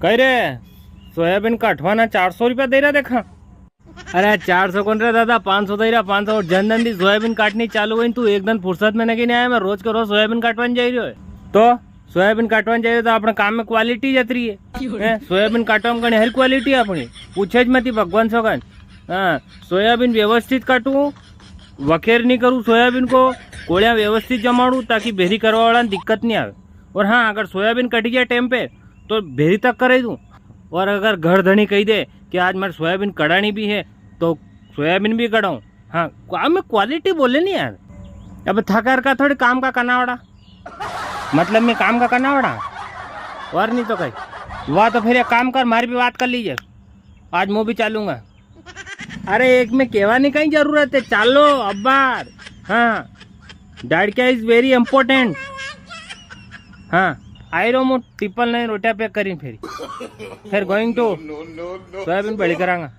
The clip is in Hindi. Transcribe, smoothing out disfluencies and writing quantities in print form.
कह रे सोयाबीन काटवाना 400 रुपया दे रहा देखा। अरे 400 कौन रहा दादा, 500 दे रहा। 500 जन दी सोयाबीन काटनी चालू हुई, तू एकदम फुर्सत में नहीं आया। मैं रोज के रोज सोयाबीन काटवाने जा रही है तो सोयाबीन काटवाने जाइए तो अपने काम में क्वालिटी जत रही है। सोयाबीन काटवा में हर क्वालिटी अपनी पूछे मती भगवान सगन। हाँ, सोयाबीन व्यवस्थित काटू, वखेर नहीं करूँ सोयाबीन को, कोड़िया व्यवस्थित जमाड़ू ताकि भेरी करवा वाला दिक्कत नहीं आवे। और हाँ, अगर सोयाबीन कट गया टाइम पे तो भेरी तक करे दूँ। और अगर घर धनी कही दे कि आज मेरे सोयाबीन कड़ानी भी है तो सोयाबीन भी कड़ाऊँ। हाँ, काम में क्वालिटी बोले नहीं यार। अब थकार का थोड़ी काम का कनावड़ा, मतलब मैं काम का कनावड़ा और नहीं तो कहीं। वाह तो फिर एक काम कर, मारी भी बात कर लीजिए, आज मैं भी चालूंगा। अरे एक में कहवानी कहीं जरूरत है, चालो अब्बार। हाँ, डाड़किया इज वेरी इम्पोर्टेंट। हाँ, आई रो मो टिप्पल नहीं रोटिया पैक करी फिर गोइंग टू सोयाबीन बड़ी करांगा।